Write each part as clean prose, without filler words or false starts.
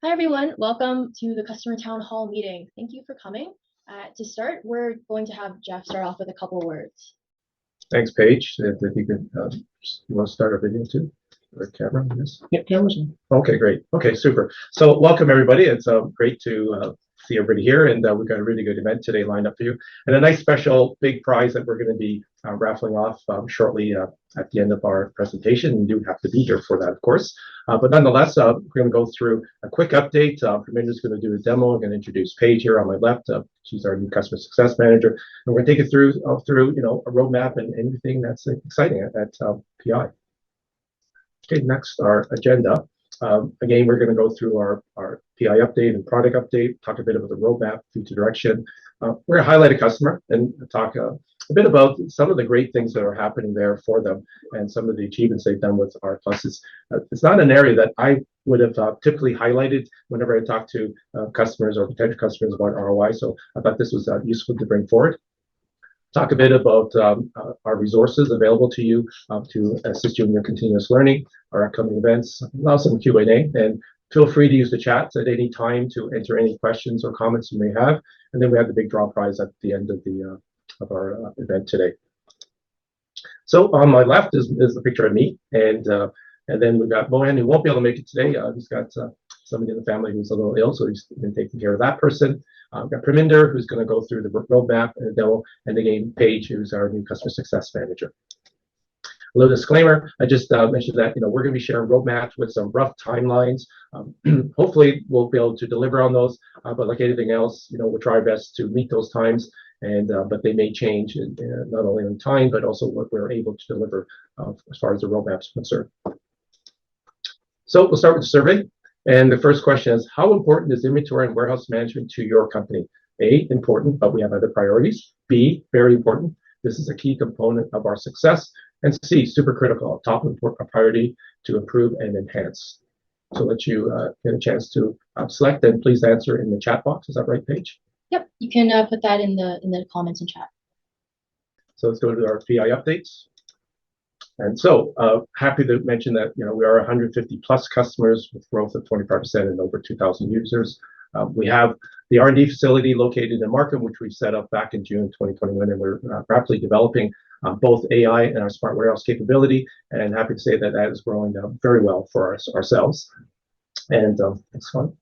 Hi, everyone. Welcome to the Customer Town Hall meeting. Thank you for coming. To start, we're going to have Jeff start off with a couple words. Thanks, Paige. If you could, you want to start our video too? Or camera, yes. Yeah, cameras on. Okay, great. Okay, super. So welcome everybody. It's great to see everybody here, and we've got a really good event today lined up for you, and a nice special big prize that we're going to be raffling off shortly at the end of our presentation. You do have to be here for that, of course. But nonetheless, we're going to go through a quick update. Perminder's going to do a demo. I'm going to introduce Paige here on my left. She's our new customer success manager, and we're going to take it through a roadmap and anything that's exciting at PI. Okay, next, our agenda. Again, we're going to go through our PI update and product update, talk a bit about the roadmap, future direction. We're going to highlight a customer and talk a bit about some of the great things that are happening there for them and some of the achievements they've done with R+. It's not an area that I would have typically highlighted whenever I talk to customers or potential customers about ROI, so I thought this was useful to bring forward. Talk a bit about our resources available to you to assist you in your continuous learning, our upcoming events, allow some Q&A, and feel free to use the chat at any time to enter any questions or comments you may have. And then we have the big draw prize at the end of our event today. So on my left is the picture of me, and then we've got Mohan, who won't be able to make it today. He's got somebody in the family who's a little ill, so he's been taking care of that person. We've got Perminder, who's going to go through the roadmap and the demo, and again, Paige, who's our new customer success manager. A little disclaimer, I just mentioned that we're going to be sharing roadmaps with some rough timelines. Hopefully, we'll be able to deliver on those, but like anything else, we'll try our best to meet those times, and but they may change, not only in time, but also what we're able to deliver as far as the roadmap is concerned. So we'll start with the survey. And the first question is, how important is inventory and warehouse management to your company? A, important, but we have other priorities. B, very important. This is a key component of our success. And C, super critical, top important priority to improve and enhance. So let you get a chance to select, and please answer in the chat box. Is that right, Paige? Yep, you can put that in the comments and chat. So let's go to our PI updates. And so happy to mention that we are 150 plus customers with growth of 25% and over 2,000 users. We have the R&D facility located in Markham, which we set up back in June 2021, and we're rapidly developing both AI and our smart warehouse capability. And happy to say that that is growing very well for ourselves. And next one.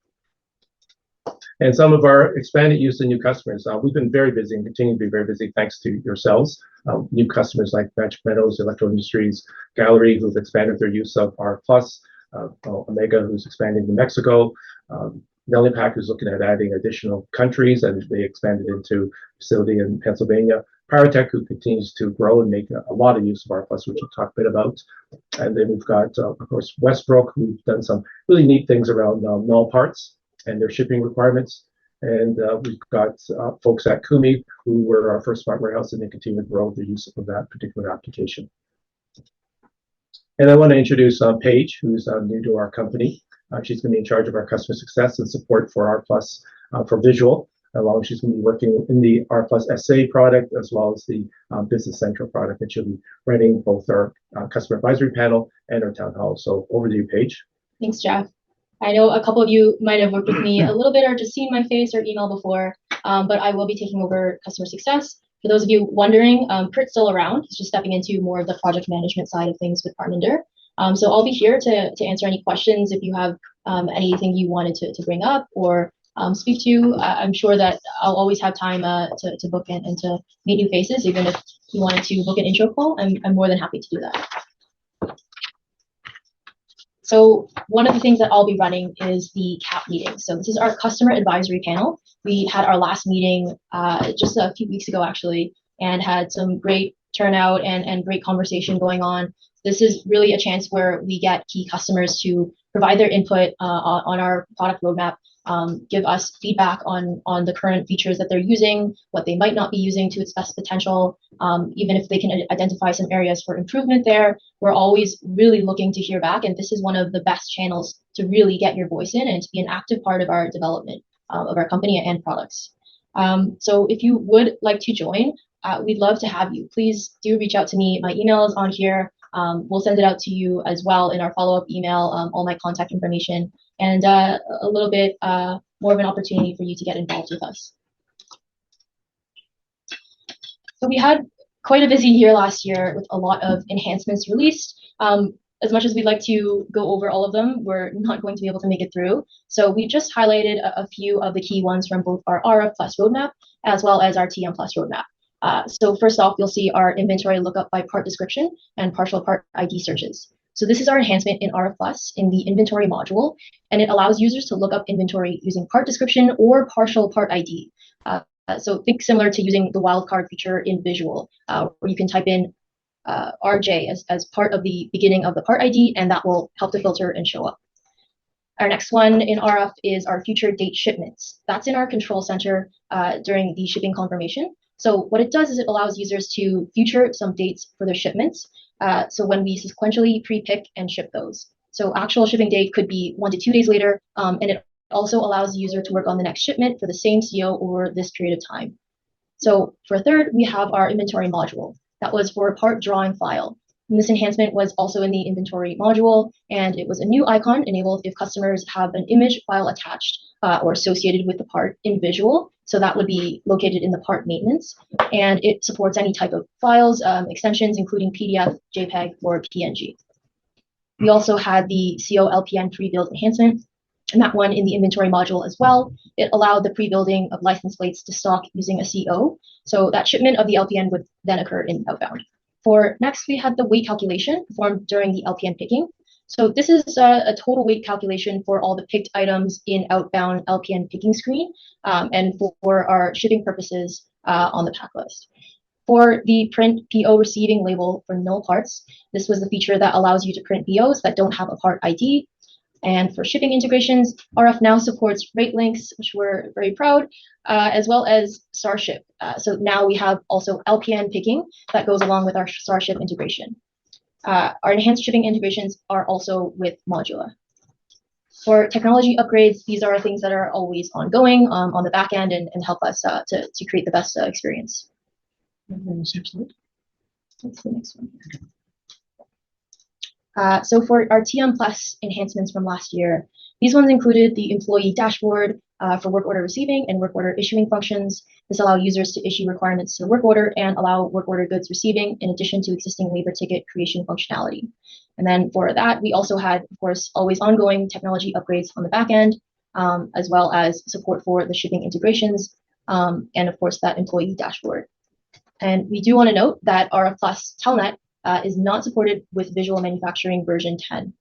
And some of our expanded use and new customers. We've been very busy and continue to be very busy thanks to yourselves. New customers like Magic Meadows, Electro Industries, Gallery, who've expanded their use of R+, Omega, who's expanding to Mexico, Nellypack, who's looking at adding additional countries, and they expanded into facility in Pennsylvania. Pyrotek, who continues to grow and make a lot of use of R+, which we'll talk a bit about. And then we've got, of course, Westbrook, who've done some really neat things around null parts and their shipping requirements. And we've got folks at Kumi, who were our first smart warehouse, and they continue to grow the use of that particular application. And I want to introduce Paige, who's new to our company. She's going to be in charge of our customer success and support for R+, for visual, along she's going to be working in the R+ SA product, as well as the Business Central product, and she'll be running both our customer advisory panel and our town hall. So over to you, Paige. Thanks, Jeff. I know a couple of you might have worked with me a little bit or just seen my face or email before, but I will be taking over customer success. For those of you wondering, Kurt's still around. He's just stepping into more of the project management side of things with Parminder. So I'll be here to answer any questions if you have anything you wanted to bring up or speak to. I'm sure that I'll always have time to book in and to meet new faces. Even if you wanted to book an intro call, I'm more than happy to do that. So one of the things that I'll be running is the CAP meeting. So this is our customer advisory panel. We had our last meeting just a few weeks ago, actually, and had some great turnout and great conversation going on. This is really a chance where we get key customers to provide their input on our product roadmap, give us feedback on the current features that they're using, what they might not be using to its best potential, even if they can identify some areas for improvement there. We're always really looking to hear back, and this is one of the best channels to really get your voice in and to be an active part of our development of our company and products. So if you would like to join, we'd love to have you. Please do reach out to me. My email is on here. We'll send it out to you as well in our follow-up email, all my contact information. and a little bit more of an opportunity for you to get involved with us. So we had quite a busy year last year with a lot of enhancements released. As much as we'd like to go over all of them, we're not going to be able to make it through. So we just highlighted a few of the key ones from both our RF Plus roadmap as well as our TM Plus roadmap. So first off, you'll see our inventory lookup by part description and partial part ID searches. So this is our enhancement in RF Plus in the inventory module, and it allows users to look up inventory using part description or partial part ID. So think similar to using the wildcard feature in Visual, where you can type in RJ as part of the beginning of the part ID, and that will help to filter and show up. Our next one in RF is our future date shipments. That's in our control center during the shipping confirmation. So what it does is it allows users to future some dates for their shipments. So when we sequentially pre-pick and ship those. So actual shipping date could be 1 to 2 days later, and it also allows the user to work on the next shipment for the same CO over this period of time. So for third, we have our inventory module. That was for a part drawing file. And this enhancement was also in the inventory module, and it was a new icon enabled if customers have an image file attached or associated with the part in Visual. So that would be located in the part maintenance, and it supports any type of files, extensions, including PDF, JPEG, or PNG. We also had the CO LPN pre-build enhancement, and that one in the inventory module as well. It allowed the pre-building of license plates to stock using a CO. So that shipment of the LPN would then occur in outbound. For next, we had the weight calculation performed during the LPN picking. So this is a total weight calculation for all the picked items in outbound LPN picking screen and for our shipping purposes on the pack list. For the print PO receiving label for null parts, this was the feature that allows you to print POs that don't have a part ID. And for shipping integrations, RF now supports rate links, which we're very proud, as well as Starship. So now we have also LPN picking that goes along with our Starship integration. Our enhanced shipping integrations are also with Modula. For technology upgrades, these are things that are always ongoing on the back end and help us to create the best experience. That's the next one. So for our TM Plus enhancements from last year, these ones included the employee dashboard for work order receiving and work order issuing functions. This allows users to issue requirements to work order and allow work order goods receiving in addition to existing labor ticket creation functionality. And then for that, we also had, of course, always ongoing technology upgrades on the back end, as well as support for the shipping integrations, and of course, that employee dashboard. And we do want to note that RF Plus Telnet is not supported with Visual Manufacturing version 10.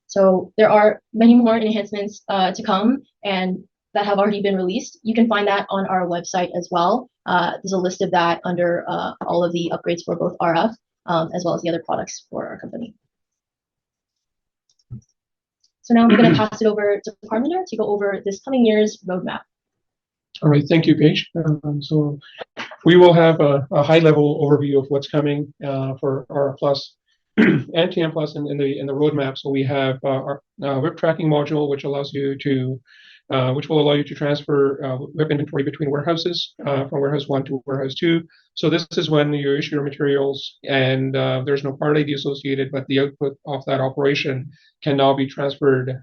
So there are many more enhancements to come and that have already been released. You can find that on our website as well. There's a list of that under all of the upgrades for both RF as well as the other products for our company. So now I'm going to pass it over to Parminder to go over this coming year's roadmap. All right, thank you, Paige. So we will have a high-level overview of what's coming for RF Plus and TM Plus in the roadmap. So we have our WIP tracking module, which allows you to, which will allow you to transfer WIP inventory between warehouses from warehouse 1 to warehouse 2. So this is when you issue your materials and there's no part ID associated, but the output of that operation can now be transferred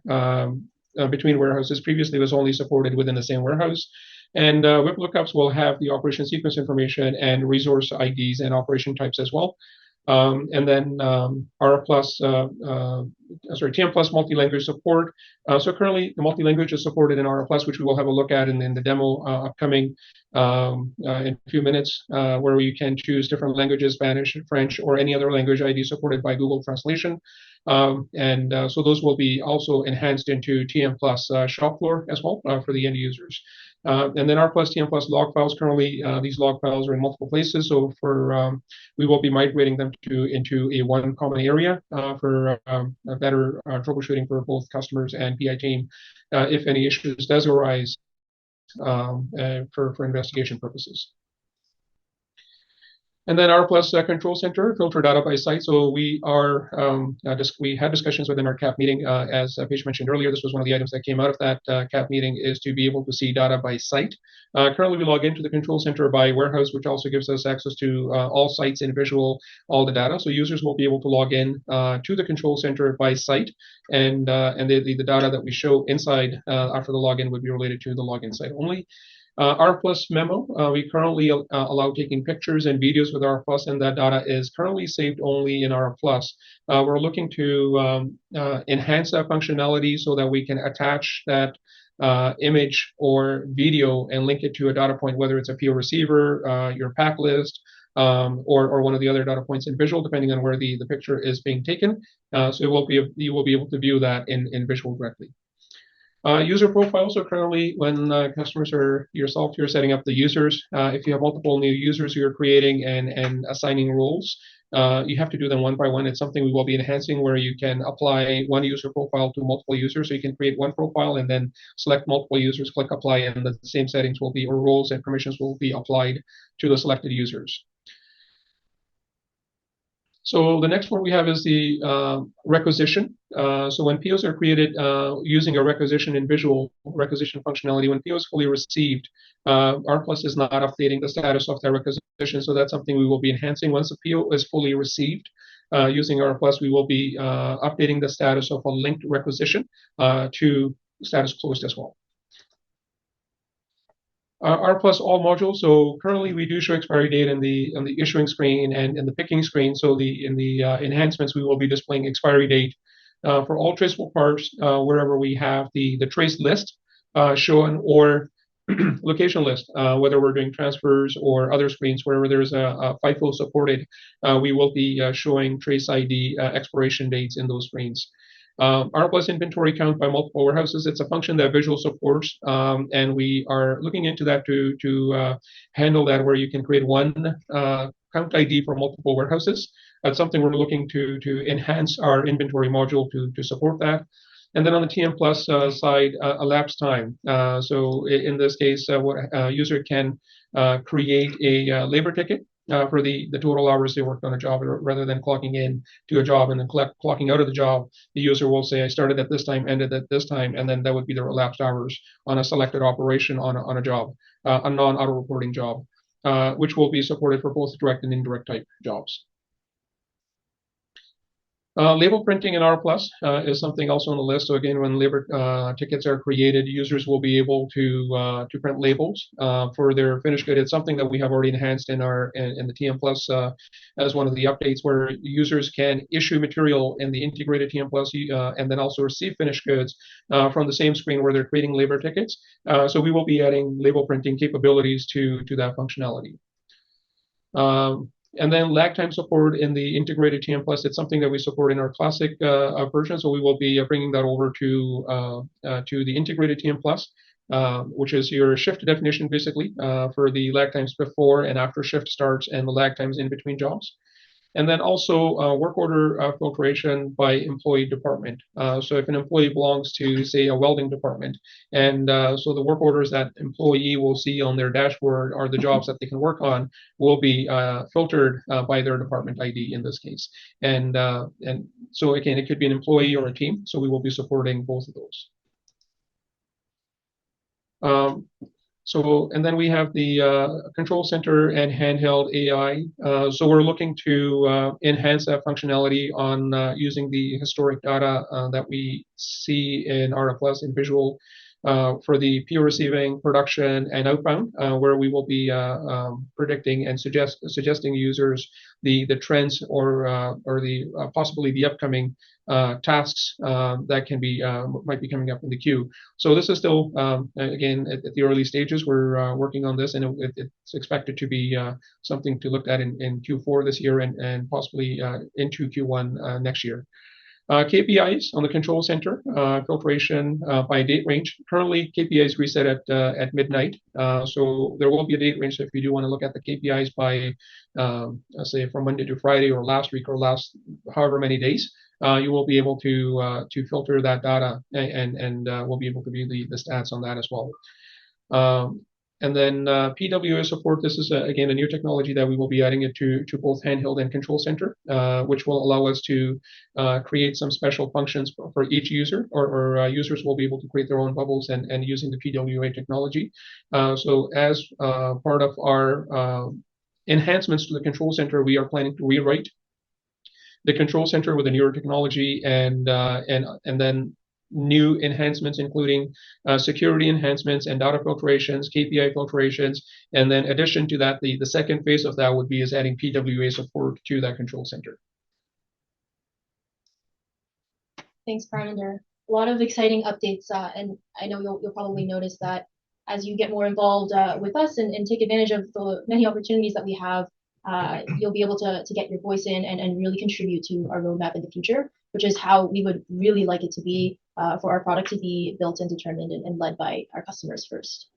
between warehouses. Previously, it was only supported within the same warehouse. And WIP lookups will have the operation sequence information and resource IDs and operation types as well. And then RF Plus, TM Plus multi-language support. So currently the multi-language is supported in RF Plus, which we will have a look at in the demo upcoming in a few minutes, where you can choose different languages, Spanish, French, or any other language ID supported by Google Translation. So those will be also enhanced into TM Plus shop floor as well for the end users. And then R Plus, TM Plus log files. Currently, these log files are in multiple places. So for we will be migrating them into a one common area for a better troubleshooting for both customers and PI team if any issues does arise for investigation purposes. And then R plus control center, filter data by site. So we had discussions within our CAP meeting. As Paige mentioned earlier, this was one of the items that came out of that CAP meeting, is to be able to see data by site. Currently, we log into the control center by warehouse, which also gives us access to all sites in visual, all the data. So users will be able to log in to the control center by site, and the data that we show inside after the login would be related to the login site only. R Plus memo, we currently allow taking pictures and videos with R Plus, and that data is currently saved only in R Plus. We're looking to enhance that functionality so that we can attach that image or video and link it to a data point, whether it's a PO receiver, your pack list, or one of the other data points in visual, depending on where the picture is being taken. So you will be able to view that in visual directly. User profiles. So currently, when customers are yourself, you're setting up the users. If you have multiple new users you're creating and assigning roles, you have to do them one by one. It's something we will be enhancing, where you can apply one user profile to multiple users. So you can create one profile and then select multiple users, click apply, and the same settings will be, or roles and permissions will be applied to the selected users. So the next one we have is the requisition. So when POs are created using a requisition in visual requisition functionality, when PO is fully received, R Plus is not updating the status of that requisition. So that's something we will be enhancing. Once a PO is fully received, using R Plus, we will be updating the status of a linked requisition to status closed as well. R plus all modules. So currently we do show expiry date on the issuing screen and in the picking screen. So in the enhancements, we will be displaying expiry date for all traceable parts wherever we have the trace list shown, or location list, whether we're doing transfers or other screens, wherever there's a FIFO supported, we will be showing trace ID expiration dates in those screens. R plus inventory count by multiple warehouses. It's a function that Visual supports, and we are looking into that to handle that, where you can create one count ID for multiple warehouses. That's something we're looking to enhance our inventory module to support that. And then on the TM Plus side, elapsed time. So in this case, what a user can create a labor ticket for the total hours they worked on a job, rather than clocking in to a job and then clocking out of the job. The user will say, I started at this time, ended at this time, and then that would be their elapsed hours on a selected operation on a job, a non-auto reporting job, which will be supported for both direct and indirect type jobs. Label printing in R Plus is something also on the list. So again, when labor tickets are created, users will be able to print labels for their finished good. It's something that we have already enhanced in the TM Plus as one of the updates, where users can issue material in the integrated TM Plus and then also receive finished goods from the same screen where they're creating labor tickets. So we will be adding label printing capabilities to that functionality. And then lag time support in the integrated TM Plus. It's something that we support in our classic version. So we will be bringing that over to the integrated TM Plus, which is your shift definition, basically, for the lag times before and after shift starts and the lag times in between jobs. And then also work order filtration by employee department. So if an employee belongs to, say, a welding department, and so the work orders that employee will see on their dashboard are the jobs that they can work on, will be filtered by their department ID in this case. And so again, it could be an employee or a team. So we will be supporting both of those. And then we have the control center and handheld AI. So we're looking to enhance that functionality on using the historic data that we see in RFLS in visual for the PO receiving, production, and outbound, where we will be predicting and suggesting users the trends or the possibly the upcoming tasks that can be might be coming up in the queue. So this is still again at the early stages. We're working on this, and it's expected to be something to look at in Q4 this year and possibly into Q1 next year. KPIs on the control center, filtration by date range. Currently, KPIs reset at midnight. So there will be a date range. So if you do want to look at the KPIs by, say, from Monday to Friday or last week or last however many days, you will be able to filter that data and we'll be able to view the stats on that as well. And then PWA support, this is, again, a new technology that we will be adding it to both handheld and control center, which will allow us to create some special functions for each user, or users will be able to create their own bubbles and using the PWA technology. So as part of our enhancements to the control center, we are planning to rewrite the control center with a newer technology, and then new enhancements, including security enhancements and data filtrations, KPI filtrations, and then addition to that, the second phase of that would be is adding PWA support to that control center. Thanks, Parminder. A lot of exciting updates, and I know you'll probably notice that as you get more involved with us and take advantage of the many opportunities that we have, you'll be able to get your voice in and really contribute to our roadmap in the future, which is how we would really like it to be, for our product to be built and determined and led by our customers first.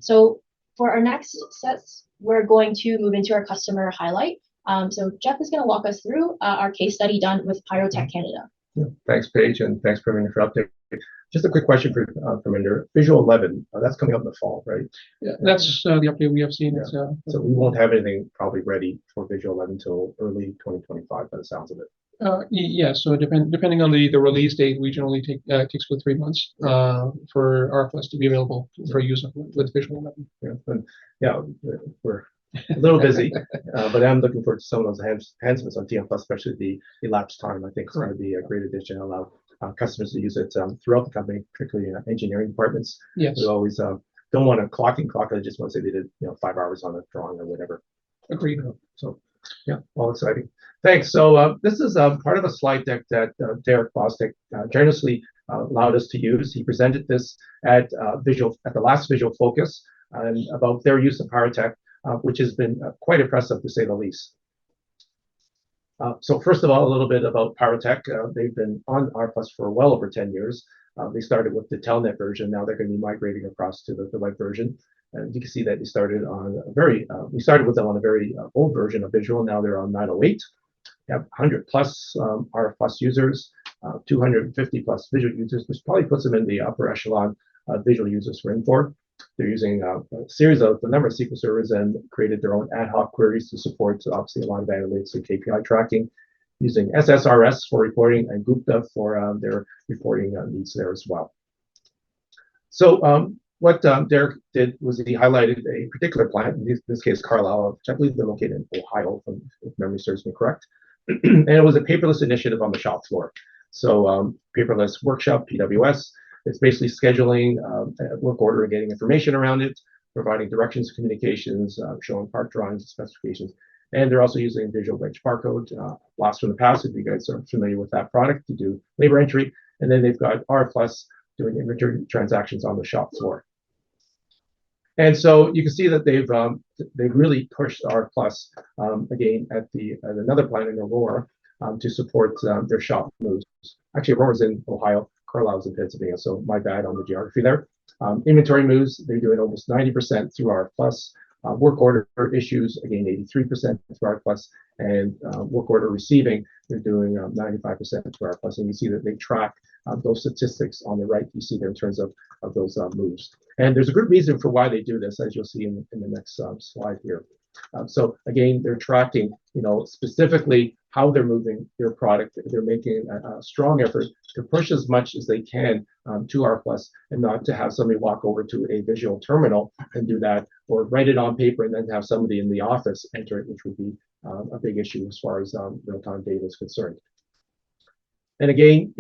So for our next sets, we're going to move into our customer highlight. So Jeff is going to walk us through our case study done with Pyrotek Canada. Yeah. Thanks, Paige, and thanks, Parminder, for update. Just a quick question for Parminder. Visual 11, that's coming out in the fall, right? Yeah, that's the update we have seen. Yeah. So we won't have anything probably ready for Visual 11 until early 2025, by the sounds of it. Yeah, so depending on the release date, we generally takes about 3 months for RFLS to be available for use with Visual 11. Yeah, and yeah, we're a little busy, but I'm looking forward to some of those enhancements on TM Plus, especially the elapsed time. I think it's going to be a great addition, allow customers to use it throughout the company, particularly in engineering departments. Yes. We always don't want to clock. I just want to say they did 5 hours on a drawing or whatever. Agreed. So yeah, all exciting. Thanks. So this is part of a slide deck that Derek Bostic generously allowed us to use. He presented this at the last Visual Focus about their use of Pyrotek, which has been quite impressive to say the least. So first of all, a little bit about Pyrotek. They've been on RFLS for well over 10 years. They started with the Telnet version. Now they're going to be migrating across to the web version. And you can see that they started on we started with them on a very old version of Visual. Now they're on 908. They have 100 plus RF+ users, 250 plus Visual users, which probably puts them in the upper echelon Visual users for Infor. They're using a series of the number of SQL servers and created their own ad hoc queries to support obviously a lot of analytics and KPI tracking, using SSRS for reporting and Gupta for their reporting needs there as well. So what Derek did was he highlighted a particular plant, in this case Carlisle, which I believe they're located in Ohio, if memory serves me correct. And it was a paperless initiative on the shop floor. So paperless workshop, PWS. It's basically scheduling a work order and getting information around it, providing directions, communications, showing part drawings and specifications. And they're also using Visual Wedge Barcode, blast from the past, if you guys are familiar with that product, to do labor entry. And then they've got RFLS doing inventory transactions on the shop floor. And so you can see that they've really pushed RFLS again at another plant in Aurora to support their shop moves. Actually, Aurora's in Ohio. Carlisle's in Pennsylvania, so my bad on the geography there. Inventory moves, they're doing almost 90% through RFLS. Work order issues, again, 83% through RFLS. And work order receiving, they're doing 95% through RFLS. And you see that they track those statistics on the right. You see there in terms of those moves. And there's a good reason for why they do this, as you'll see in the next slide here. So again, they're tracking, specifically how they're moving their product. They're making a strong effort to push as much as they can to RFLS, and not to have somebody walk over to a visual terminal and do that, or write it on paper and then have somebody in the office enter it, which would be a big issue as far as real-time data is concerned. And again,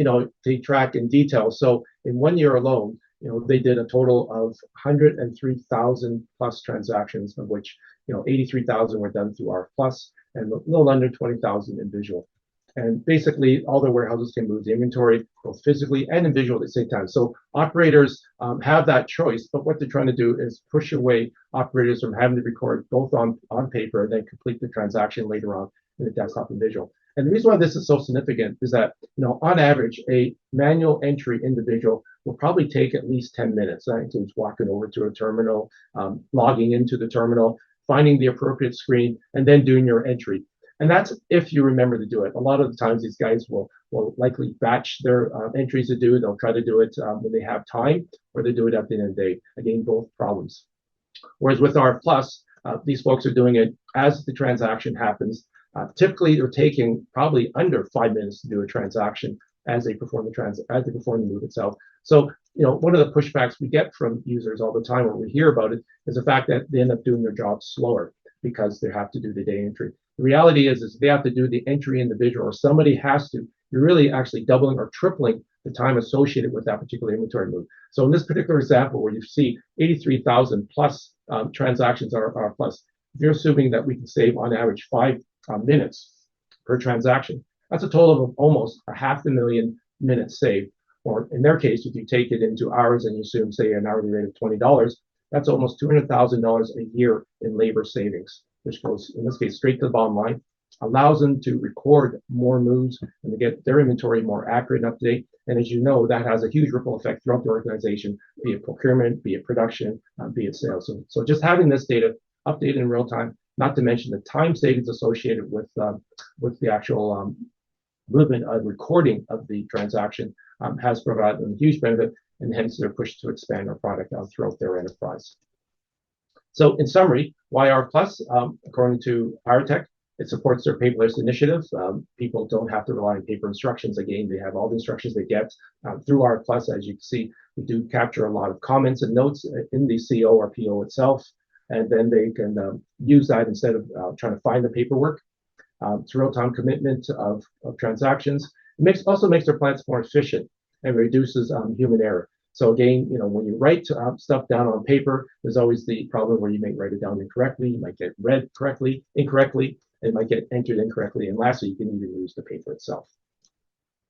they track in detail. So in 1 year alone, they did a total of 103,000 plus transactions, of which 83,000 were done through RF+, and a little under 20,000 in Visual. And basically, all the warehouses can move the inventory both physically and in Visual at the same time. So operators have that choice, but what they're trying to do is push away operators from having to record both on paper and then complete the transaction later on in the desktop and Visual. And the reason why this is so significant is that, on average, a manual entry into Visual will probably take at least 10 minutes. That includes walking over to a terminal, logging into the terminal, finding the appropriate screen, and then doing your entry. And that's if you remember to do it. A lot of the times these guys will likely batch their entries to do. They'll try to do it when they have time, or they do it at the end of the day. Again, both problems. Whereas with R Plus, these folks are doing it as the transaction happens. Typically, they're taking probably under 5 minutes to do a transaction as they perform the move itself. So, one of the pushbacks we get from users all the time when we hear about it is the fact that they end up doing their job slower because they have to do the day entry. The reality is they have to do the entry individual, or somebody has to. You're really actually doubling or tripling the time associated with that particular inventory move. So in this particular example, where you see 83,000 plus transactions are plus, if you're assuming that we can save on average 5 minutes per transaction, that's a total of almost 500,000 minutes saved. Or in their case, if you take it into hours and you assume, say, an hourly rate of $20, that's almost $200,000 a year in labor savings, which goes, in this case, straight to the bottom line, allows them to record more moves and to get their inventory more accurate and up to date. And as you know, that has a huge ripple effect throughout the organization, be it procurement, be it production, be it sales. So just having this data updated in real time, not to mention the time savings associated with the actual movement of recording of the transaction, has provided them a huge benefit, and hence they're pushed to expand our product throughout their enterprise. So in summary, why R Plus? According to Pyrotek, it supports their paperless initiative. People don't have to rely on paper instructions. Again, they have all the instructions they get through R Plus. As you can see, we do capture a lot of comments and notes in the CO or PO itself, and then they can use that instead of trying to find the paperwork. It's real-time commitment of transactions. It also makes their plants more efficient and reduces human error. So again, when you write stuff down on paper, there's always the problem where you may write it down incorrectly, you might get read incorrectly, and it might get entered incorrectly, and lastly, you can even lose the paper itself.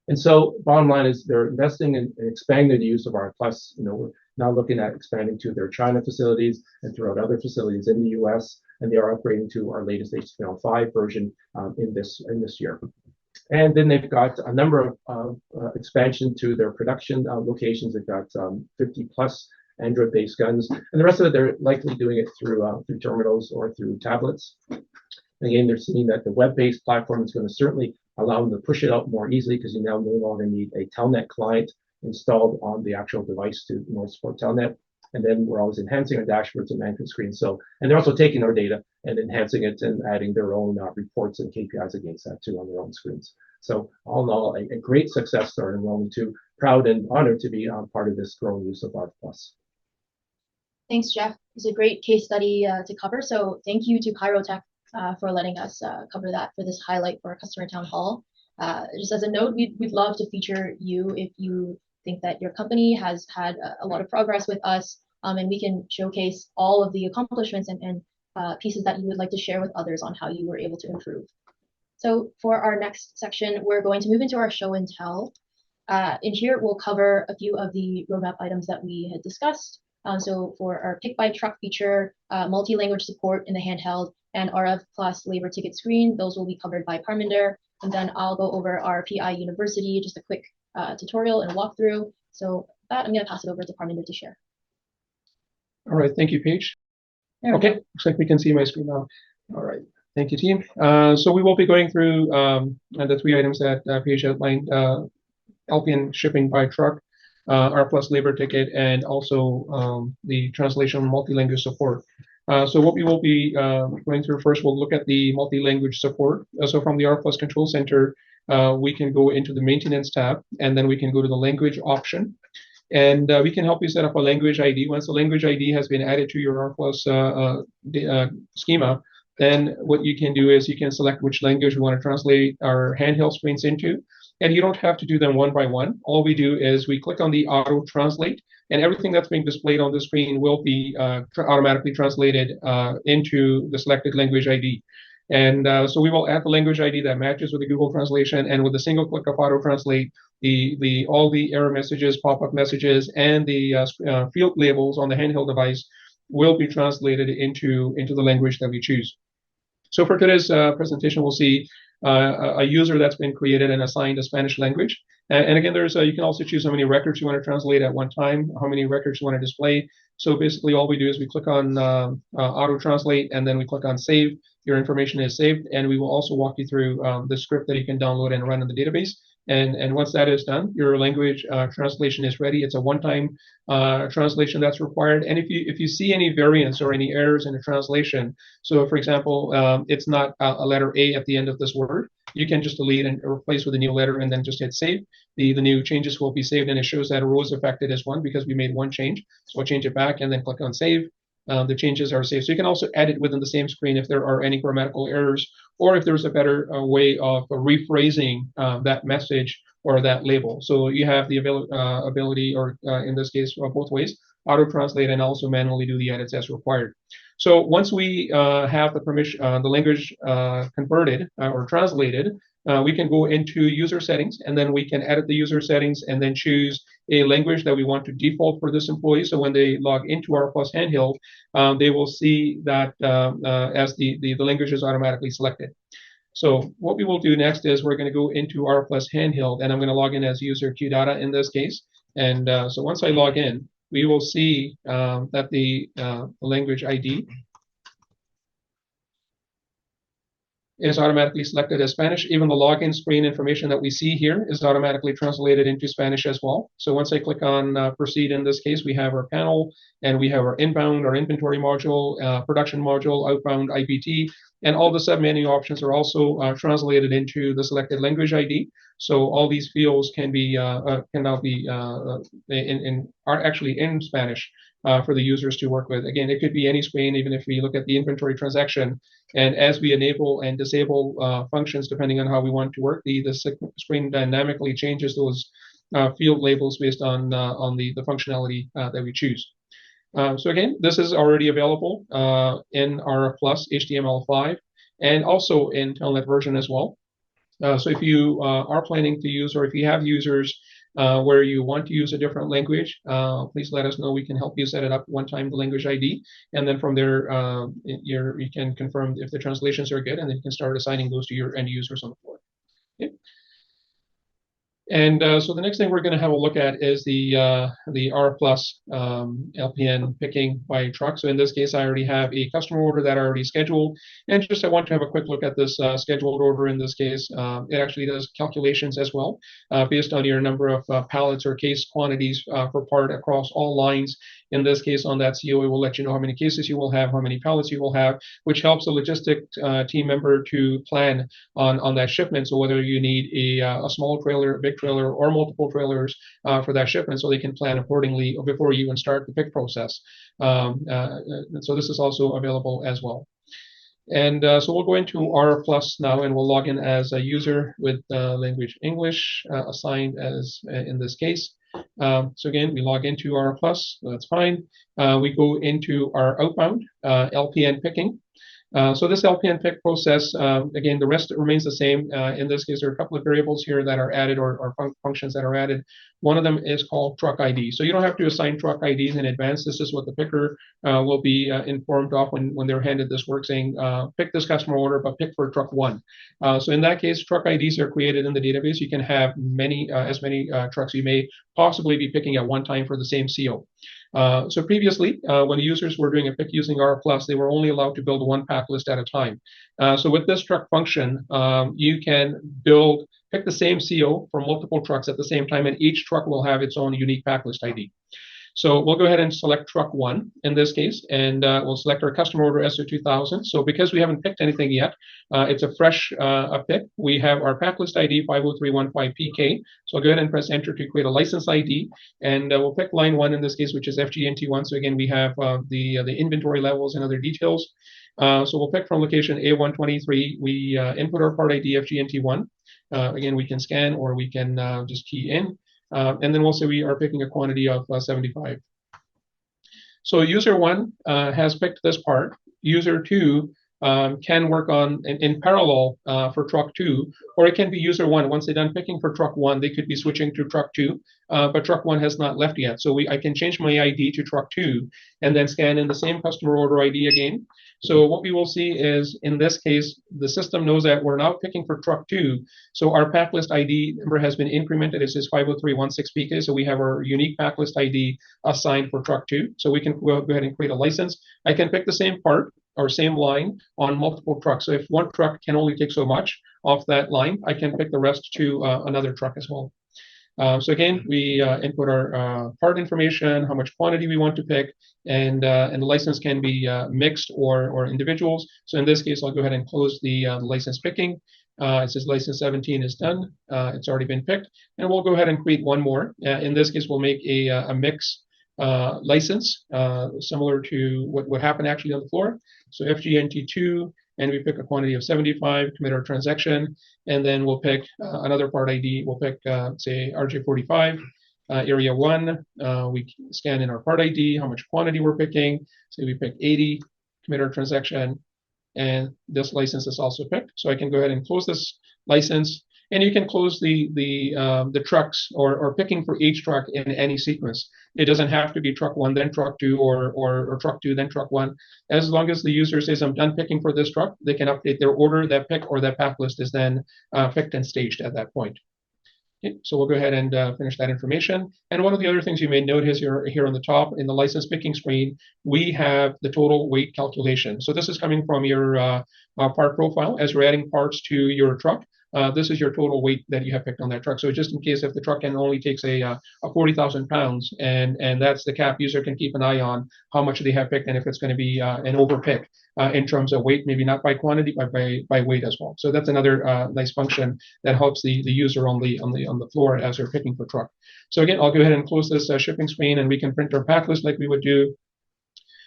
And so bottom line is they're investing in expanding the use of R Plus. We're now looking at expanding to their China facilities and throughout other facilities in the US, and they are upgrading to our latest HTML5 version in this year. And then they've got a number of expansion to their production locations. They've got 50 plus Android-based guns, and the rest of it they're likely doing it through terminals or through tablets. And again, they're seeing that the web-based platform is going to certainly allow them to push it out more easily, because you now no longer need a Telnet client installed on the actual device to support Telnet. And then we're always enhancing our dashboards and management screens. So, and they're also taking our data and enhancing it and adding their own reports and KPIs against that too on their own screens. So all in all, a great success story, and we're only too proud and honored to be part of this growing use of R Plus. Thanks, Jeff. It's a great case study to cover. So thank you to Pyrotek for letting us cover that for this highlight for our customer town hall. Just as a note, we'd love to feature you if you think that your company has had a lot of progress with us, and we can showcase all of the accomplishments and pieces that you would like to share with others on how you were able to improve. So for our next section, we're going to move into our show and tell. In here, we'll cover a few of the roadmap items that we had discussed. So for our pick by truck feature, multi-language support in the handheld, and RF plus labor ticket screen, those will be covered by Parminder. And then I'll go over our PI University, just a quick tutorial and walkthrough. So with that, I'm going to pass it over to Parminder to share. All right, thank you, Paige. Okay, looks like we can see my screen now. All right, thank you, team. So we will be going through the 3 items that Paige outlined: LPN shipping by truck, R plus labor ticket, and also the translation multi-language support. So what we will be going through first, we'll look at the multi-language support. So from the R plus control center, we can go into the maintenance tab, and then we can go to the language option. And we can help you set up a language ID. Once the language ID has been added to your R plus schema, then what you can do is you can select which language you want to translate our handheld screens into. And you don't have to do them one by one. All we do is we click on the auto translate, and everything that's being displayed on the screen will be automatically translated into the selected language ID. And so we will add the language ID that matches with the Google translation, and with a single click of auto translate, all the error messages, pop-up messages, and the field labels on the handheld device will be translated into the language that we choose. So for today's presentation, we'll see a user that's been created and assigned a Spanish language. And again, you can also choose how many records you want to translate at one time, how many records you want to display. So basically all we do is we click on auto translate, and then we click on save. Your information is saved, and we will also walk you through the script that you can download and run in the database And once that is done, your language translation is ready. It's a one-time translation that's required. And if you see any variance or any errors in the translation, so for example, it's not a letter A at the end of this word, you can just delete and replace with a new letter and then just hit save. The new changes will be saved, and it shows that a row is affected as one because we made one change. So I'll change it back and then click on save. The changes are saved. So you can also edit within the same screen if there are any grammatical errors, or if there's a better way of rephrasing that message or that label. So you have the ability, or in this case, both ways, auto-translate and also manually do the edits as required. So once we have the permission, the language converted or translated, we can go into user settings, and then we can edit the user settings and then choose a language that we want to default for this employee. So when they log into our Plus handheld, they will see that as the language is automatically selected. So what we will do next is we're going to go into our Plus handheld, and I'm going to log in as user QData in this case. And so once I log in, we will see that the language ID is automatically selected as Spanish. Even the login screen information that we see here is automatically translated into Spanish as well. So once I click on proceed, in this case, we have our panel, and we have our inbound, our inventory module, production module, outbound IBT, and all the submenu options are also translated into the selected language ID. So all these fields can now be are actually in Spanish for the users to work with. Again, it could be any screen, even if we look at the inventory transaction. And as we enable and disable functions, depending on how we want to work, the screen dynamically changes those field labels based on the functionality that we choose. So again, this is already available in our Plus HTML5 and also in Telnet version as well. So if you are planning to use, or if you have users where you want to use a different language, please let us know. We can help you set it up one time, the language ID, and then from there, you can confirm if the translations are good, and then you can start assigning those to your end users on the floor. Okay. And so the next thing we're going to have a look at is the R plus LPN picking by truck. So in this case, I already have a customer order that I already scheduled, and just I want to have a quick look at this scheduled order. In this case, it actually does calculations as well based on your number of pallets or case quantities per part across all lines. In this case, on that CO, it will let you know how many cases you will have, how many pallets you will have, which helps a logistic team member to plan on that shipment. So whether you need a small trailer, a big trailer, or multiple trailers for that shipment, so they can plan accordingly before you even start the pick process. So this is also available as well. And so we'll go into R Plus now, and we'll log in as a user with language English assigned as in this case. So again, we log into R Plus, so that's fine. We go into our outbound LPN picking. So this LPN pick process, again, the rest remains the same. In this case, there are a couple of variables here that are added, or functions that are added. One of them is called truck ID. So you don't have to assign truck IDs in advance. This is what the picker will be informed of when they're handed this work, saying, pick this customer order, but pick for truck 1. So in that case, truck IDs are created in the database. You can have as many trucks you may possibly be picking at one time for the same CO. So previously, when users were doing a pick using R+, they were only allowed to build one pack list at a time. So with this truck function, you can pick the same CO for multiple trucks at the same time, and each truck will have its own unique pack list ID. So we'll go ahead and select truck 1 in this case, and we'll select our customer order SO2000. So because we haven't picked anything yet, it's a fresh pick. We have our pack list ID 50315PK. So I'll go ahead and press enter to create a license ID, and we'll pick line 1 in this case, which is FGNT1. So again, we have the inventory levels and other details. So we'll pick from location A123. We input our part ID FGNT1. Again, we can scan, or we can just key in. And then we'll say we are picking a quantity of 75. So user 1 has picked this part. User 2 can work on in parallel for truck 2, or it can be user 1. Once they're done picking for truck 1, they could be switching to truck 2, but truck 1 has not left yet. So I can change my ID to truck 2 and then scan in the same customer order ID again. So what we will see is, in this case, the system knows that we're now picking for truck 2. So our pack list ID number has been incremented. It says 50316PK. So we have our unique pack list ID assigned for truck 2. So we can go ahead and create a license. I can pick the same part. or same line on multiple trucks. So if one truck can only take so much off that line, I can pick the rest to another truck as well. So again, we input our part information, how much quantity we want to pick, and the license can be mixed or individuals. So in this case, I'll go ahead and close the license picking. It says license 17 is done. It's already been picked, and we'll go ahead and create one more. In this case, we'll make a mix license similar to what happened actually on the floor. So FGNT2, and we pick a quantity of 75, commit our transaction, and then we'll pick another part ID. We'll pick, say, RJ45, area 1. We scan in our part ID, how much quantity we're picking. Say we pick 80, commit our transaction, and this license is also picked. So I can go ahead and close this license, and you can close the trucks or picking for each truck in any sequence. It doesn't have to be truck 1, then truck 2, or truck 2, then truck 1. As long as the user says, I'm done picking for this truck, they can update their order. That pick or that pack list is then picked and staged at that point. Okay, so we'll go ahead and finish that information. And one of the other things you may note is here on the top in the license picking screen, we have the total weight calculation. So this is coming from your part profile. As you're adding parts to your truck, this is your total weight that you have picked on that truck. So just in case if the truck can only takes a 40,000 pounds, and that's the cap, user can keep an eye on how much they have picked and if it's going to be an overpick in terms of weight, maybe not by quantity, but by weight as well. So that's another nice function that helps the user on the floor as they're picking for truck. So again, I'll go ahead and close this shipping screen, and we can print our pack list like we would do.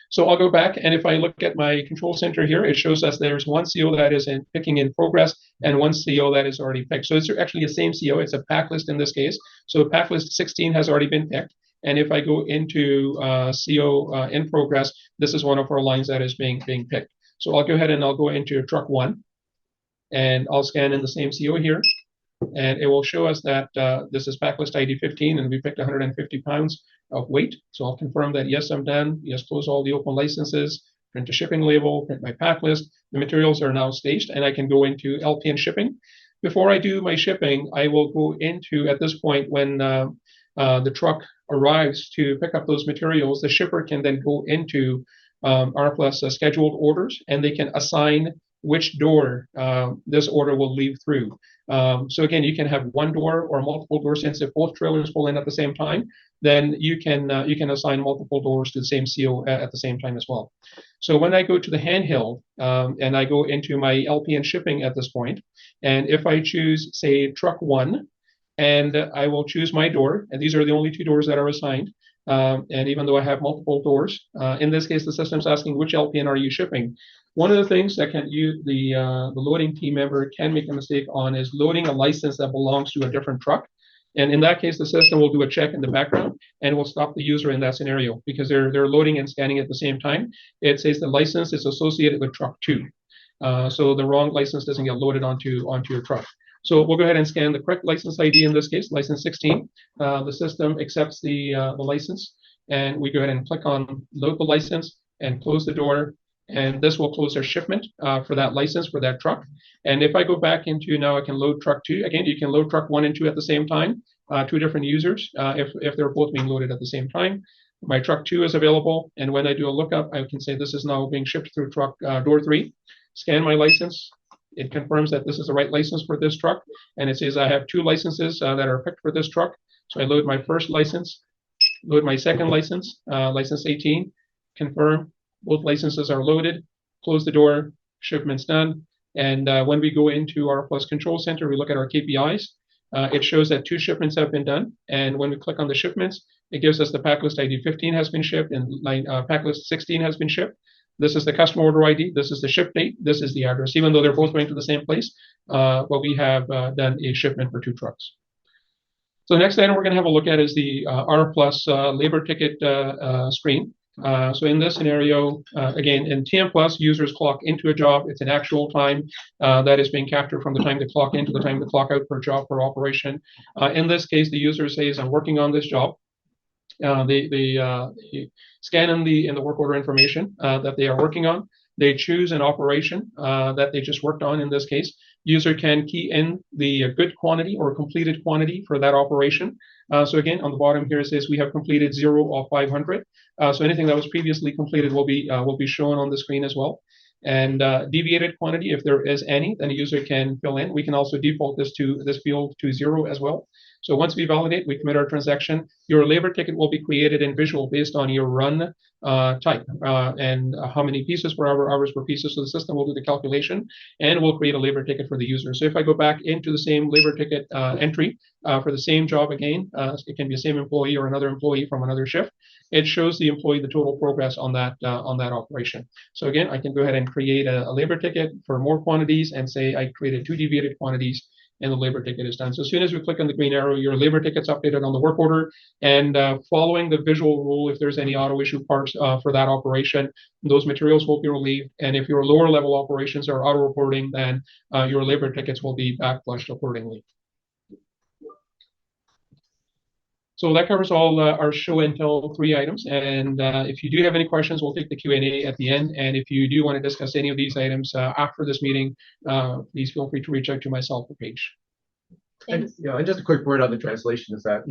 So I'll go back, and if I look at my control center here, it shows us there's one CO that is picking in progress and one CO that is already picked. So it's actually the same CO. It's a pack list in this case. So pack list 16 has already been picked. And if I go into CO in progress, this is one of our lines that is being picked. So I'll go ahead and I'll go into truck 1, and I'll scan in the same CO here. And it will show us that this is pack list ID 15, and we picked 150 pounds of weight. So I'll confirm that, yes, I'm done. Yes, close all the open licenses, print a shipping label, print my pack list. The materials are now staged, and I can go into LPN shipping. Before I do my shipping, I will go into, at this point, when the truck arrives to pick up those materials, the shipper can then go into R+ scheduled orders, and they can assign which door this order will leave through. So again, you can have one door or multiple doors. Since if both trailers pull in at the same time, then you can assign multiple doors to the same CO at the same time as well. So when I go to the handheld and I go into my LPN shipping at this point, and if I choose, say, truck 1, and I will choose my door, and these are the only 2 doors that are assigned. And even though I have multiple doors, in this case, the system's asking which LPN are you shipping. One of the things that the loading team member can make a mistake on is loading a license that belongs to a different truck. And in that case, the system will do a check in the background and will stop the user in that scenario because they're loading and scanning at the same time. It says the license is associated with truck 2. So the wrong license doesn't get loaded onto your truck. So we'll go ahead and scan the correct license ID, in this case, license 16. The system accepts the license, and we go ahead and click on load the license and close the door. And this will close our shipment for that license for that truck. And if I go back into now, I can load truck 2. Again, you can load truck 1 and 2 at the same time, 2 different users, if they're both being loaded at the same time. My truck 2 is available, and when I do a lookup, I can say this is now being shipped through truck door 3. Scan my license. It confirms that this is the right license for this truck, and it says I have 2 licenses that are picked for this truck. So I load my first license, load my second license, license 18, confirm. Both licenses are loaded, close the door, shipment's done. And when we go into our Plus Control Center, we look at our KPIs. It shows that 2 shipments have been done. And when we click on the shipments, it gives us the pack list ID 15 has been shipped and pack list 16 has been shipped. This is the customer order ID. This is the ship date. This is the address. Even though they're both going to the same place, but we have done a shipment for 2 trucks. So the next item we're going to have a look at is the R+ labor ticket screen. So in this scenario, again, in TM Plus, users clock into a job. It's an actual time that is being captured from the time they clock in to the time they clock out per job per operation. In this case, the user says, I'm working on this job. They scan in the work order information that they are working on. They choose an operation that they just worked on. In this case, user can key in the good quantity or completed quantity for that operation. So again, on the bottom here, it says we have completed 0 of 500. So anything that was previously completed will be shown on the screen as well. And deviated quantity, if there is any, then a user can fill in. We can also default this field to 0 as well. So once we validate, we commit our transaction, your labor ticket will be created in visual based on your run type and how many pieces per hour, hours per pieces. So the system will do the calculation and will create a labor ticket for the user. So if I go back into the same labor ticket entry for the same job again, it can be the same employee or another employee from another shift. It shows the employee the total progress on that operation. So again, I can go ahead and create a labor ticket for more quantities and say I created 2 deviated quantities and the labor ticket is done. So as soon as we click on the green arrow, your labor ticket's updated on the work order, and following the visual rule, if there's any auto issue parts for that operation, those materials will be relieved. And if your lower level operations are auto reporting, then your labor tickets will be back flushed accordingly. So that covers all our show and tell 3 items. And if you do have any questions, we'll take the Q&A at the end. And if you do want to discuss any of these items after this meeting, please feel free to reach out to myself or Paige. And, and just a quick word on the translation is that,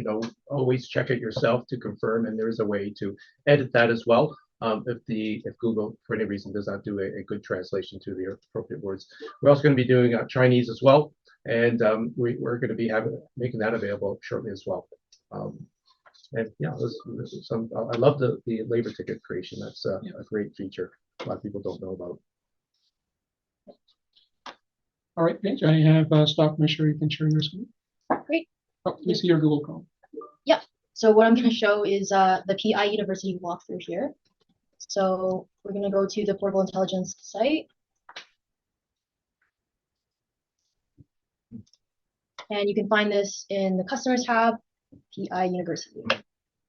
always check it yourself to confirm, and there is a way to edit that as well. If Google, for any reason, does not do a good translation to the appropriate words. We're also going to be doing Chinese as well, and we're going to be making that available shortly as well. And yeah, this is I love the labor ticket creation. That's a great feature a lot of people don't know about. All right, Paige, I have stopped. Make sure you can share your screen. Great. Oh, you see your Google Chrome. Yep. So what I'm going to show is the PI University walkthrough here. So we're going to go to the Portable Intelligence site. And you can find this in the Customers tab, PI University.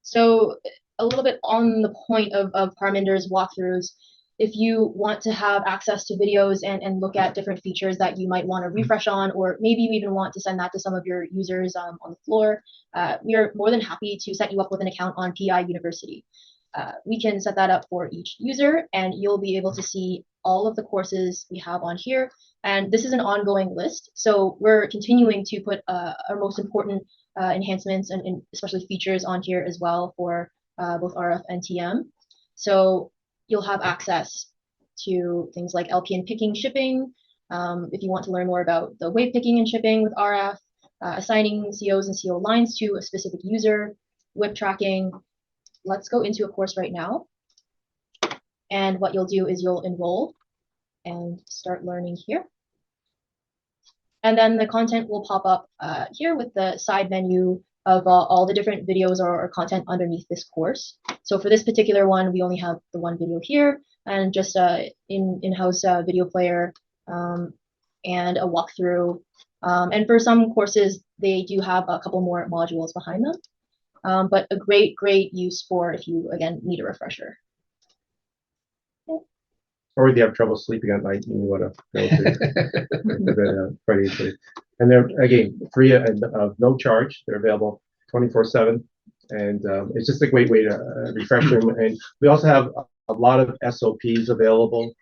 So a little bit on the point of Parminder's walkthroughs, if you want to have access to videos and look at different features that you might want to refresh on, or maybe you even want to send that to some of your users on the floor, we are more than happy to set you up with an account on PI University. We can set that up for each user, and you'll be able to see all of the courses we have on here. And this is an ongoing list, so we're continuing to put our most important enhancements and especially features on here as well for both RF and TM. So you'll have access to things like LPN picking shipping. If you want to learn more about the wave picking and shipping with RF, assigning COs and CO lines to a specific user, whip tracking. Let's go into a course right now. And what you'll do is you'll enroll and start learning here. And then the content will pop up here with the side menu of all the different videos or content underneath this course. So for this particular one, we only have the one video here and just in-house video player and a walkthrough. And for some courses, they do have a couple more modules behind them. But a great use for if you, again, need a refresher. Or if you have trouble sleeping at night and you want to go to and they're, again, free and no charge. They're available 24/7, and it's just a great way to refresh them. And we also have a lot of SOPs available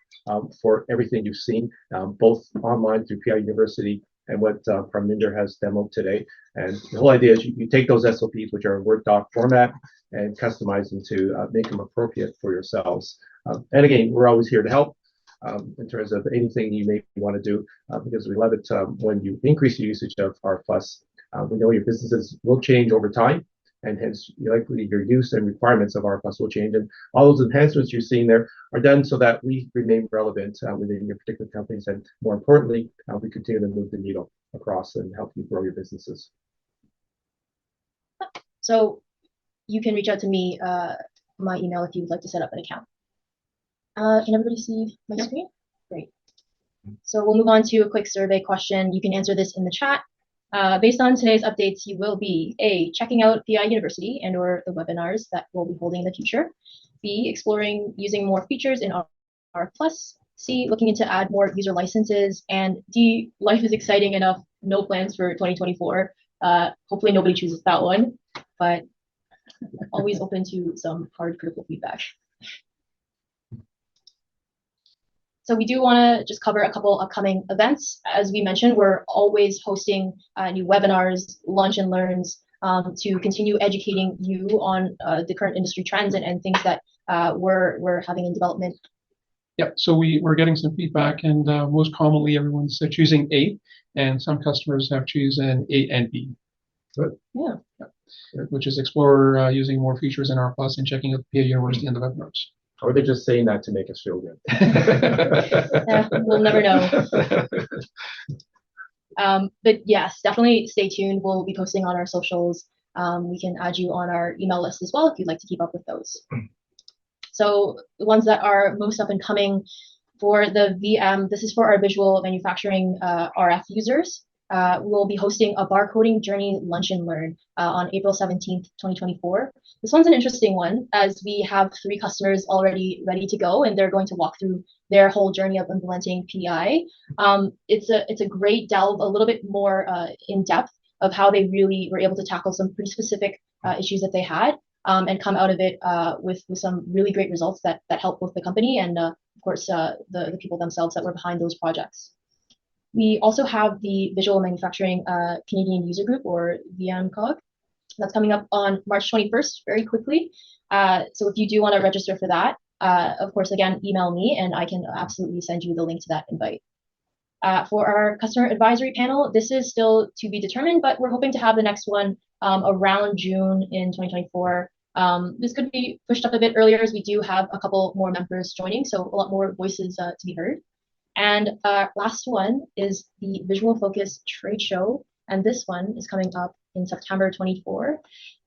for everything you've seen, both online through PI University and what Parminder has demoed today. And the whole idea is you take those SOPs, which are in Word doc format, and customize them to make them appropriate for yourselves. And again, we're always here to help in terms of anything you may want to do, because we love it when you increase your usage of R+. We know your businesses will change over time, and hence likely your use and requirements of R+ will change. And all those enhancements you're seeing there are done so that we remain relevant within your particular companies, and more importantly, we continue to move the needle across and help you grow your businesses. So you can reach out to me, my email, if you would like to set up an account. Can everybody see my screen? Great. So we'll move on to a quick survey question. You can answer this in the chat. Based on today's updates, you will be A, checking out PI University and or the webinars that we'll be holding in the future. B, exploring using more features in R+. C, looking into add more user licenses. And D, life is exciting enough, no plans for 2024. Hopefully nobody chooses that one, but always open to some hard critical feedback. So we do want to just cover a couple upcoming events. As we mentioned, we're always hosting new webinars, lunch and learns to continue educating you on the current industry trends and things that we're having in development. Yeah, so we're getting some feedback, and most commonly everyone's choosing A, and some customers have chosen A and B. Good. Yeah. Which is explore using more features in R Plus and checking out the PA University and the webinars. Or they're just saying that to make us feel good. We'll never know. But yes, definitely stay tuned. We'll be posting on our socials. We can add you on our email list as well if you'd like to keep up with those. So the ones that are most up and coming for the VM, this is for our visual manufacturing RF users. We'll be hosting a barcoding journey lunch and learn on April 17th, 2024. This one's an interesting one as we have 3 customers already ready to go, and they're going to walk through their whole journey of implementing PI. It's a great delve, a little bit more in depth of how they really were able to tackle some pretty specific issues that they had and come out of it with some really great results that help both the company and of course the people themselves that were behind those projects. We also have the Visual Manufacturing Canadian User Group, or VMCOG. That's coming up on March 21st, very quickly. So if you do want to register for that, of course, again, email me and I can absolutely send you the link to that invite. For our customer advisory panel, this is still to be determined, but we're hoping to have the next one around June in 2024. This could be pushed up a bit earlier as we do have a couple more members joining, so a lot more voices to be heard. And last one is the Visual Focus Trade Show, and this one is coming up in September 24.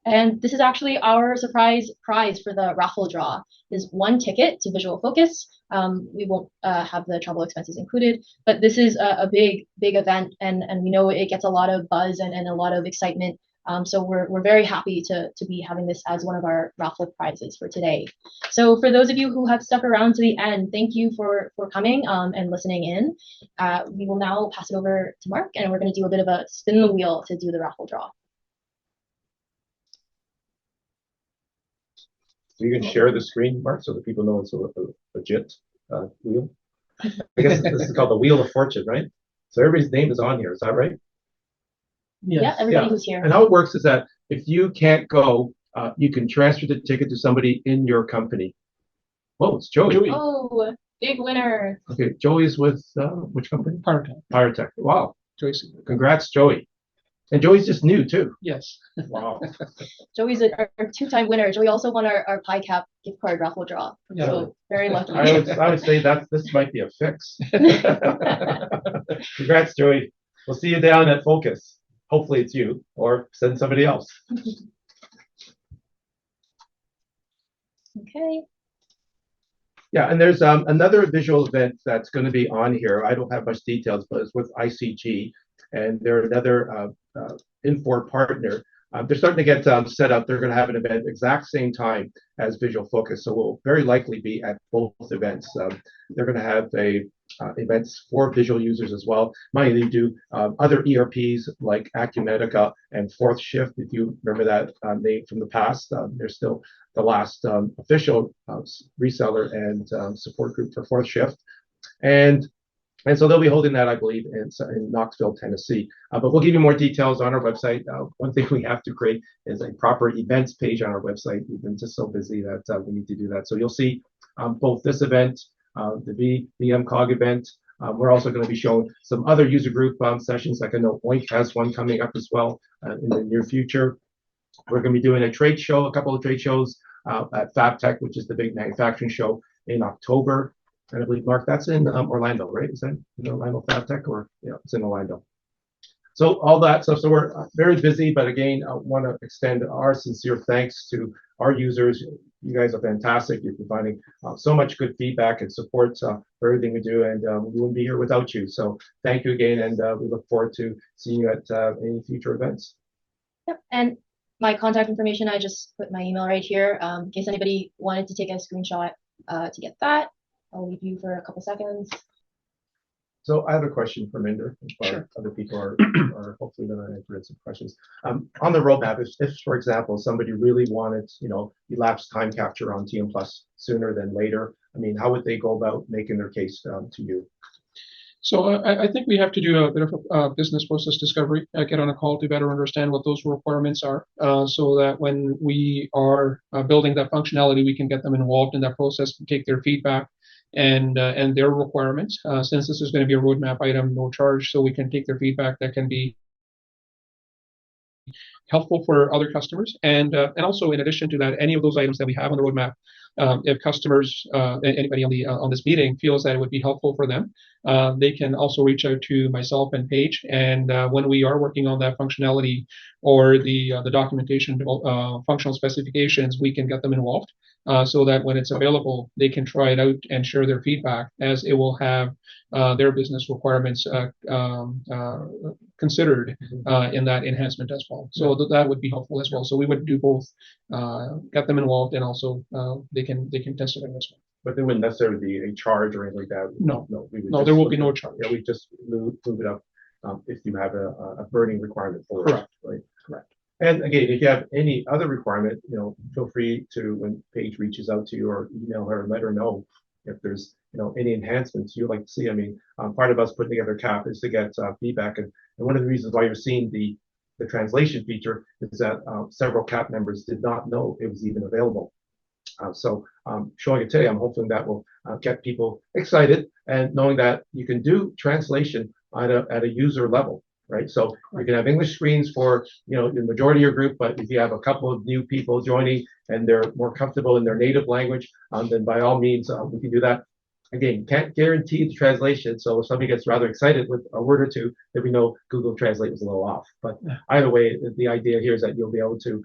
And this is actually our surprise prize for the raffle draw, is 1 ticket to Visual Focus. We won't have the travel expenses included, but this is a big event, and we know it gets a lot of buzz and a lot of excitement. So we're very happy to be having this as one of our raffle prizes for today. So for those of you who have stuck around to the end, thank you for coming and listening in. We will now pass it over to Mark, and we're going to do a bit of a spin the wheel to do the raffle draw. So you can share the screen, Mark, so that people know it's a legit wheel. I guess this is called the Wheel of Fortune, right? So everybody's name is on here. Is that right? Yes. Yeah, everybody who's here. And how it works is that if you can't go, you can transfer the ticket to somebody in your company. Oh, it's Joey. Oh, big winner. Okay, Joey's with which company? Pyrotek. Pyrotek. Wow. Joyce. Congrats, Joey. And Joey's just new too. Yes. Wow. Joey's our 2-time winner. Joey also won our PyCap gift card raffle draw. Yeah. So very lucky. I would say that this might be a fix. Congrats, Joey. We'll see you down at Focus. Hopefully it's you, or send somebody else. Okay. Yeah, and there's another visual event that's going to be on here. I don't have much details, but it's with ICG, and they're another Infor partner. They're starting to get set up. They're going to have an event exact same time as Visual Focus, so we'll very likely be at both events. They're going to have events for visual users as well. Mind you, they do other ERPs like Acumatica and Fourth Shift. If you remember that name from the past, they're still the last official reseller and support group for Fourth Shift. And so they'll be holding that, I believe, in Knoxville, Tennessee. But we'll give you more details on our website. One thing we have to create is a proper events page on our website. We've been just so busy that we need to do that. So you'll see both this event, the VMCOG event. We're also going to be showing some other user group sessions, like I know Oink has one coming up as well in the near future. We're going to be doing a trade show, a couple of trade shows at FabTech, which is the big manufacturing show in October. And I believe, Mark, that's in Orlando, right? Is that in Orlando FabTech, or yeah, it's in Orlando. So all that stuff. So we're very busy, but again, I want to extend our sincere thanks to our users. You guys are fantastic. You're providing so much good feedback and support for everything we do, and we wouldn't be here without you. So thank you again, and we look forward to seeing you at any future events. Yep, and my contact information, I just put my email right here in case anybody wanted to take a screenshot to get that. I'll leave you for a couple seconds. So I have a question for Minder. Sure. Other people are hopefully going to answer some questions. On the roadmap, if for example somebody really wanted, elapsed time capture on TM Plus sooner than later, I mean, how would they go about making their case to you? So I think we have to do a bit of a business process discovery, get on a call to better understand what those requirements are, so that when we are building that functionality, we can get them involved in that process and take their feedback and their requirements. Since this is going to be a roadmap item, no charge, so we can take their feedback that can be helpful for other customers. And also, in addition to that, any of those items that we have on the roadmap, if customers, anybody on this meeting feels that it would be helpful for them, they can also reach out to myself and Paige. And when we are working on that functionality or the documentation, functional specifications, we can get them involved, so that when it's available, they can try it out and share their feedback, as it will have their business requirements considered in that enhancement as well. So that would be helpful as well. So we would do both, get them involved, and also they can test it as well. But there wouldn't necessarily be a charge or anything like that. No, no, there will be no charge. Yeah, we just move it up if you have a burning requirement for Correct. it. Right. Correct. And again, if you have any other requirement, feel free to, when Paige reaches out to you, or email her and let her know if there's any enhancements you'd like to see. I mean, part of us putting together CAP is to get feedback, and one of the reasons why you're seeing the translation feature is that several CAP members did not know it was even available. So showing it today, I'm hoping that will get people excited, and knowing that you can do translation at a user level. Right, so you can have English screens for the majority of your group, but if you have a couple of new people joining and they're more comfortable in their native language, then by all means we can do that. Again, can't guarantee the translation, so if somebody gets rather excited with a word or two, then we know Google Translate was a little off. But either way, the idea here is that you'll be able to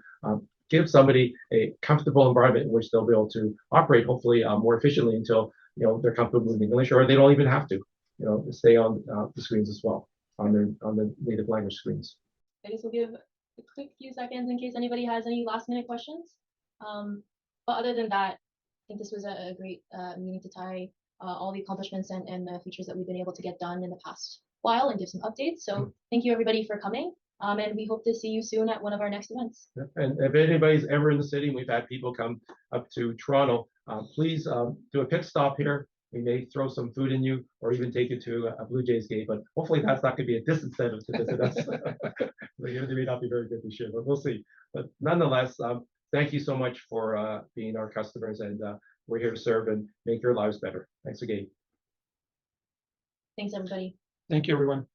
give somebody a comfortable environment in which they'll be able to operate, hopefully more efficiently, until they're comfortable with English, or they don't even have to stay on the screens as well, on the native language screens. I guess we'll give a quick few seconds in case anybody has any last minute questions. But other than that, I think this was a great meeting to tie all the accomplishments and the features that we've been able to get done in the past while, and give some updates. So thank you everybody for coming. And we hope to see you soon at one of our next events. And if anybody's ever in the city, we've had people come up to Toronto, please do a pit stop here. We may throw some food in you, or even take you to a Blue Jays game, but hopefully that's not going to be a disincentive to visit us. They may not be very good this year, but we'll see. But nonetheless, thank you so much for being our customers, and we're here to serve and make your lives better. Thanks again. Thanks, everybody. Thank you, everyone.